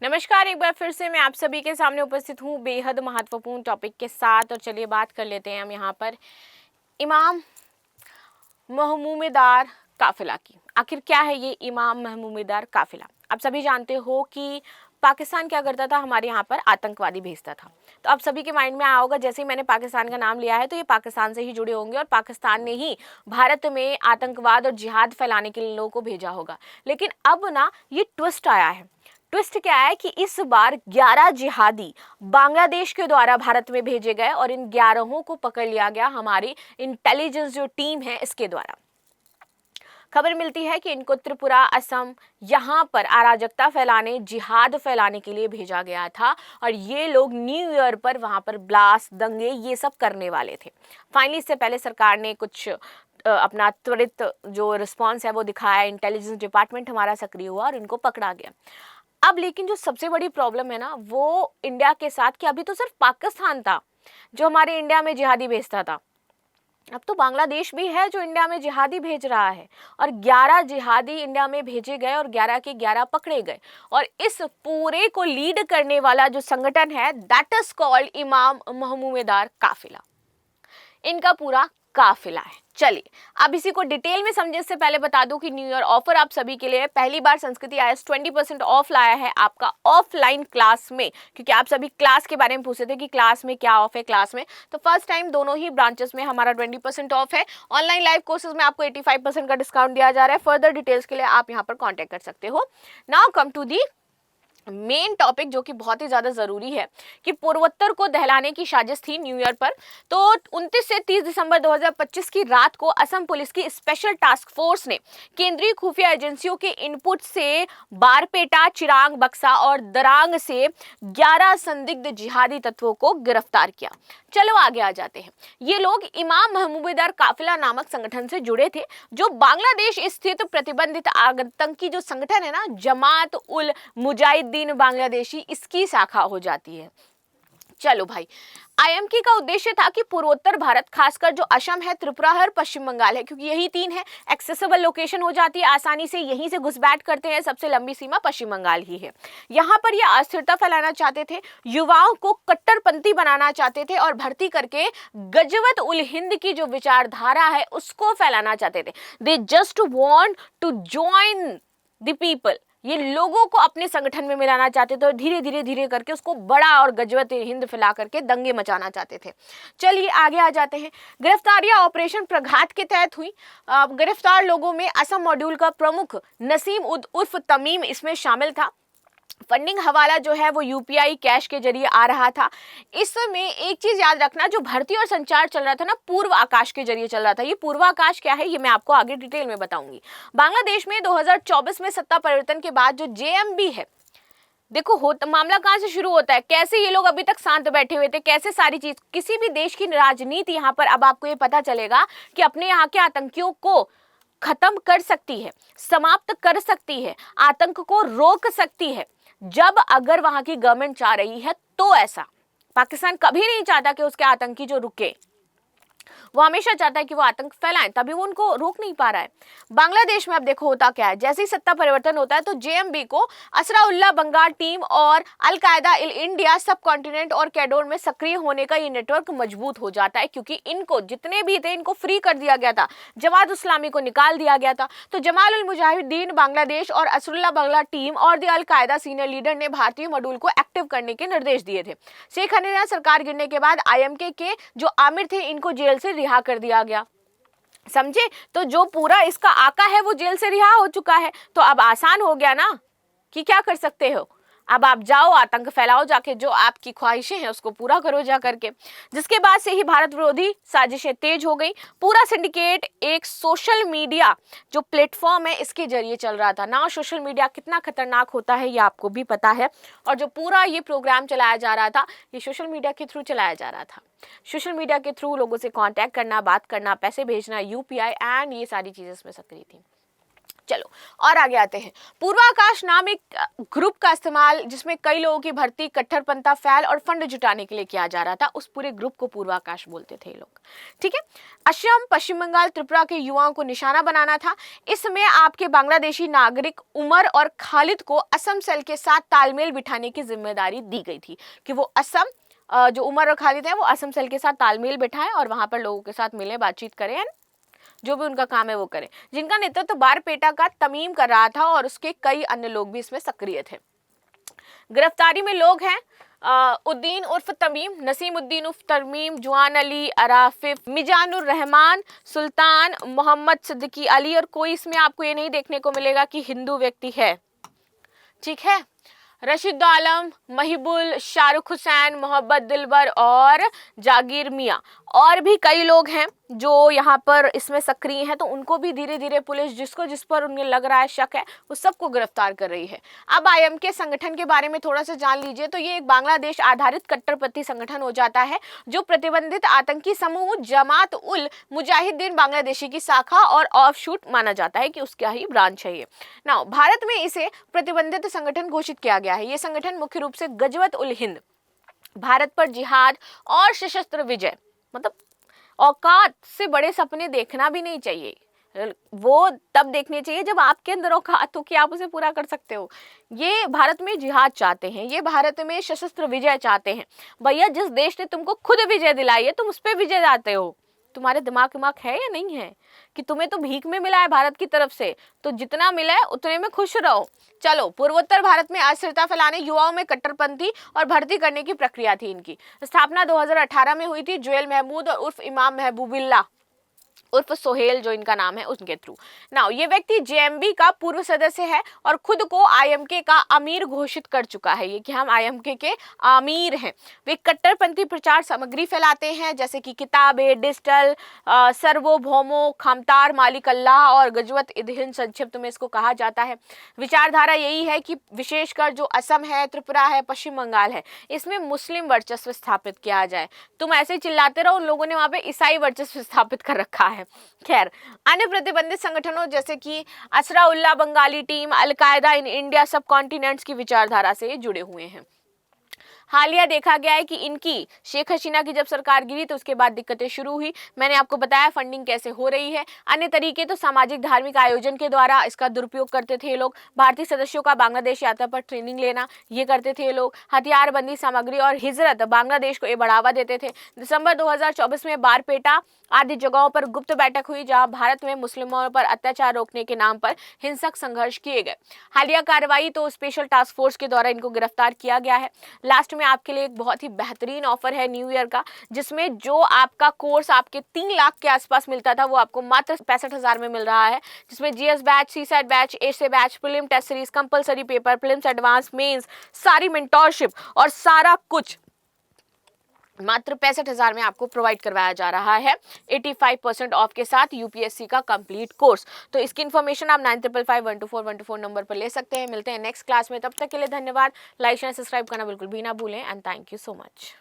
नमस्कार, एक बार फिर से मैं आप सभी के सामने उपस्थित हूँ बेहद महत्वपूर्ण टॉपिक के साथ। और चलिए बात कर लेते हैं हम यहाँ पर इमाम महमूमेदार काफिला की। आखिर क्या है ये इमाम महमूमेदार काफिला? आप सभी जानते हो कि पाकिस्तान क्या करता था, हमारे यहाँ पर आतंकवादी भेजता था। तो आप सभी के माइंड में आया होगा, जैसे ही मैंने पाकिस्तान का नाम लिया है तो ये पाकिस्तान से ही जुड़े होंगे और पाकिस्तान ने ही भारत में आतंकवाद और जिहाद फैलाने के लिए लोगों को भेजा होगा। लेकिन अब ना ये ट्विस्ट आया है। ट्विस्ट क्या है कि इस बार 11 जिहादी बांग्लादेश के द्वारा भारत में भेजे गए और इन 11 को पकड़ लिया गया हमारी इंटेलिजेंस जो टीम है इसके द्वारा। खबर मिलती है कि इनको त्रिपुरा, असम, यहाँ पर अराजकता फैलाने, जिहाद फैलाने के लिए भेजा गया था और ये लोग न्यू ईयर पर वहाँ पर ब्लास्ट, दंगे ये सब करने वाले थे। फाइनली इससे पहले सरकार ने कुछ अपना त्वरित जो रिस्पॉन्स है वो दिखाया, इंटेलिजेंस डिपार्टमेंट हमारा सक्रिय हुआ और इनको पकड़ा गया। अब लेकिन जो सबसे बड़ी प्रॉब्लम है ना वो इंडिया के साथ कि अभी तो सिर्फ पाकिस्तान था जो हमारे इंडिया में जिहादी भेजता था, अब तो बांग्लादेश भी है जो इंडिया में जिहादी भेज रहा है और 11 जिहादी इंडिया में भेजे गए और 11 के 11 पकड़े गए। और इस पूरे को लीड करने वाला जो संगठन है दैट इज कॉल्ड इमाम महमूमेदार काफिला। इनका पूरा काफिला है। चलिए अब इसी को डिटेल में समझने से पहले बता दूं कि न्यू ईयर ऑफर आप सभी के लिए पहली बार संस्कृति आईएएस 20% ऑफ लाया है आपका ऑफलाइन क्लास में, क्योंकि आप सभी क्लास के बारे में पूछते थे कि क्लास में क्या ऑफ है। क्लास में तो फर्स्ट टाइम दोनों ही ब्रांचेस में हमारा 20% ऑफ है। ऑनलाइन लाइव कोर्सेज में आपको 85% का डिस्काउंट दिया जा रहा है। फर्दर डिटेल्स के लिए आप यहाँ पर कॉन्टेक्ट कर सकते हो। Now come to the main topic जो कि बहुत ही ज्यादा जरूरी है कि पूर्वोत्तर को दहलाने की साजिश थी न्यू ईयर पर। तो 29 से 30 दिसंबर 2025 की रात को असम पुलिस की स्पेशल टास्क फोर्स ने केंद्रीय खुफिया एजेंसियों के इनपुट से बारपेटा, चिरांग बक्सा और दरांग से 11 संदिग्ध जिहादी तत्वों को गिरफ्तार किया। चलो आगे आ जाते हैं। ये लोग इमाम महमूमेदार काफिला नामक संगठन से जुड़े थे जो बांग्लादेश स्थित प्रतिबंधित आतंकी जो संगठन है ना जमात उल मुजाहिदीन बांग्लादेशी, इसकी शाखा हो जाती है। चलो भाई, आईएमके का उद्देश्य था कि पूर्वोत्तर भारत, खासकर जो असम है, त्रिपुरा है और पश्चिम बंगाल है, क्योंकि यही तीन है, एक्सेसिबल लोकेशन हो जाती है, आसानी से यहीं से घुसपैठ करते हैं। सबसे लंबी सीमा पश्चिम बंगाल ही है। यहाँ पर ये अस्थिरता फैलाना चाहते थे, युवाओं को कट्टरपंथी बनाना चाहते थे और भर्ती करके गजवत उल हिंद की जो विचारधारा है उसको फैलाना चाहते थे। They just want to join the people, ये लोगों को अपने संगठन में मिलाना चाहते थे और धीरे धीरे करके उसको बड़ा और गजवत हिंद फैला करके दंगे मचाना चाहते थे। चलिए आगे आ जाते हैं। गिरफ्तारियां ऑपरेशन प्रघात के तहत हुई। गिरफ्तार लोगों में असम मॉड्यूल का प्रमुख नसीम उर्फ तमीम इसमें शामिल था। फंडिंग हवाला जो है वो यूपीआई कैश के जरिए आ रहा था। इसमें एक चीज याद रखना, जो भर्ती और संचार चल रहा था ना पूर्व आकाश के जरिए चल रहा था। ये पूर्व आकाश क्या है ये मैं आपको आगे डिटेल में बताऊंगी। बांग्लादेश में 2024 में सत्ता परिवर्तन के बाद जो जेएमबी है, देखो मामला कहां से शुरू होता है, कैसे ये लोग अभी तक शांत बैठे हुए थे, कैसे सारी चीज, किसी भी देश की राजनीति यहाँ पर अब आपको ये पता चलेगा कि अपने यहाँ के आतंकियों को खत्म कर सकती है, समाप्त कर सकती है, आतंक को रोक सकती है जब अगर वहां की गवर्नमेंट चाह रही है तो। ऐसा पाकिस्तान कभी नहीं चाहता कि उसके आतंकी जो रुके, वो हमेशा चाहता है कि वो आतंक फैलाएं, तभी वो उनको रोक नहीं पा रहा है। बांग्लादेश में अब देखो होता क्या है, जैसे ही सत्ता परिवर्तन होता है तो जेएमबी को असराउल्लाह बंगाल टीम और अल कायदा इंडिया सब कॉन्टिनेंट और कैडोर में सक्रिय होने का ये नेटवर्क मजबूत हो जाता है, क्योंकि इनको जितने भी थे इनको फ्री कर दिया गया था, जमात इस्लामी को निकाल दिया गया था। तो जमाल उल मुजाहिदीन बांग्लादेश और असरुल्लाह बंगला टीम और द अल कायदा सीनियर लीडर ने भारतीय मॉड्यूल को एक्टिव करने के निर्देश दिए थे। शेख हसीना सरकार गिरने के बाद आईएमके के जो आमिर थे इनको जेल से रिहा कर दिया गया, समझे। तो जो पूरा इसका आका है वो जेल से रिहा हो चुका है, तो अब आसान हो गया ना कि क्या कर सकते हो, अब आप जाओ आतंक फैलाओ, जाके जो आपकी ख्वाहिशें हैं उसको पूरा करो जा करके। जिसके बाद से ही भारत विरोधी साजिशें तेज हो गई। पूरा सिंडिकेट एक सोशल मीडिया जो प्लेटफॉर्म है इसके जरिए चल रहा था ना। सोशल मीडिया कितना खतरनाक होता है ये आपको भी पता है, और जो पूरा ये प्रोग्राम चलाया जा रहा था ये सोशल मीडिया के थ्रू चलाया जा रहा था। सोशल मीडिया के थ्रू लोगों से कांटेक्ट करना, बात करना, पैसे भेजना, यूपीआई एंड ये सारी चीजें इसमें सक्रिय थी। चलो और आगे आते हैं। पूर्वाकाश नाम एक ग्रुप का इस्तेमाल जिसमें कई लोगों की भर्ती कट्टरपंथा फैल और फंड जुटाने के लिए किया जा रहा था, उस पूरे ग्रुप को पूर्वाकाश बोलते थे लोग। ठीक है। असम, पश्चिम बंगाल, त्रिपुरा के युवाओं को निशाना बनाना था। इसमें आपके बांग्लादेशी नागरिक उमर और खालिद को असम सेल के साथ तालमेल बिठाने की जिम्मेदारी दी गई थी कि वो असम जो उमर और खालिद है वो असम सेल के साथ तालमेल बिठाएं और वहां पर लोगों के साथ मिले, बातचीत करें, जो भी उनका काम है वो करें। जिनका नेतृत्व बारपेटा का तमीम कर रहा था और उसके कई अन्य लोग भी इसमें सक्रिय थे। गिरफ्तारी में लोग हैं उद्दीन उर्फ तमीम, नसीम उद्दीन उर्फ तमीम, जुआन अली, अराफिफ, मिजानुर रहमान, सुल्तान, मोहम्मद सिद्दीकी अली, और कोई इसमें आपको ये नहीं देखने को मिलेगा कि हिंदू व्यक्ति है। ठीक है। रशीद आलम, महिबुल, शाहरुख हुसैन, मोहब्बत दिलबर और जागीर मियाँ, और भी कई लोग हैं जो यहाँ पर इसमें सक्रिय हैं। तो उनको भी धीरे धीरे पुलिस जिस पर उन्हें लग रहा है शक है वो सबको गिरफ्तार कर रही है। अब आईएमके संगठन के बारे में थोड़ा सा जान लीजिए। तो ये एक बांग्लादेश आधारित कट्टरपंथी संगठन हो जाता है जो प्रतिबंधित आतंकी समूह जमात उल मुजाहिदीन बांग्लादेशी की शाखा और ऑफशूट माना जाता है कि उसका ही ब्रांच है ये। नाउ भारत में इसे प्रतिबंधित संगठन घोषित किया गया है। ये संगठन मुख्य रूप से गजवत उल हिंद, भारत पर जिहाद और सशस्त्र विजय, मतलब औकात से बड़े सपने देखना भी नहीं चाहिए, वो तब देखने चाहिए जब आपके अंदर औकात हो कि आप उसे पूरा कर सकते हो। ये भारत में जिहाद चाहते हैं, ये भारत में सशस्त्र विजय चाहते हैं। भैया जिस देश ने तुमको खुद विजय दिलाई है तुम उस पर विजय चाहते हो। तुम्हारे दिमाग है या नहीं है कि तुम्हें तो भीख में मिला है भारत की तरफ से, तो जितना मिला है उतने में खुश रहो। चलो, पूर्वोत्तर भारत में अस्थिरता फैलाने, युवाओं में कट्टरपंथी और भर्ती करने की प्रक्रिया थी। इनकी स्थापना 2018 में हुई थी जुएल महमूद और उर्फ इमाम महबूबिल्ला उर्फ सोहेल जो इनका नाम है उनके थ्रू। नाउ ये व्यक्ति जेएमबी का पूर्व सदस्य है और खुद को आईएमके का अमीर घोषित कर चुका है ये कि हम आईएमके के अमीर हैं। वे कट्टरपंथी प्रचार सामग्री फैलाते हैं जैसे कि किताबें, डिजिटल सर्वोभौमो, खमतार मालिक अल्लाह और गजवत इद हिंद संक्षिप्त में इसको कहा जाता है। विचारधारा यही है कि विशेषकर जो असम है, त्रिपुरा है, पश्चिम बंगाल है, इसमें मुस्लिम वर्चस्व स्थापित किया जाए। तुम ऐसे चिल्लाते रहो, उन लोगों ने वहां पे ईसाई वर्चस्व स्थापित कर रखा है। खैर, अन्य प्रतिबंधित संगठनों जैसे कि असराउल्लाह Bengali team, al Qaeda in India सब कॉन्टिनेंट्स की विचारधारा से जुड़े हुए हैं। हालिया देखा गया है कि इनकी शेख हसीना की जब सरकार गिरी तो उसके बाद दिक्कतें शुरू हुई। मैंने आपको बताया फंडिंग कैसे हो रही है। अन्य तरीके तो सामाजिक धार्मिक आयोजन के द्वारा इसका दुरुपयोग करते थे लोग। भारतीय सदस्यों का बांग्लादेश यात्रा पर ट्रेनिंग लेना, ये करते थे लोग। हथियारबंदी सामग्री और हिजरत बांग्लादेश को ये बढ़ावा देते थे। दिसंबर 2024 में बारपेटा आदि जगहों पर गुप्त बैठक हुई जहां भारत में मुस्लिमों पर अत्याचार रोकने के नाम पर हिंसक संघर्ष किए गए। हालिया कार्रवाई तो स्पेशल टास्क फोर्स के द्वारा इनको गिरफ्तार किया गया है। लास्ट में आपके लिए एक बहुत ही बेहतरीन ऑफर है न्यू ईयर का, जिसमें जो आपका कोर्स आपके 3 लाख के आसपास मिलता था वो आपको मात्र 65,000 में मिल रहा है, जिसमें GS batch, CSAT batch, essay batch, prelim test series, compulsory paper, prelims, advance, mains, सारी मेंटोरशिप और सारा कुछ मात्र 65,000 में आपको प्रोवाइड करवाया जा रहा है 85% ऑफ के साथ यूपीएससी का कंप्लीट कोर्स। तो इसकी इन्फॉर्मेशन आप 9555124124 नंबर पर ले सकते हैं। मिलते हैं नेक्स्ट क्लास में, तब तक के लिए धन्यवाद। लाइक शेयर सब्सक्राइब करना बिल्कुल भी ना भूलें and thank you so much.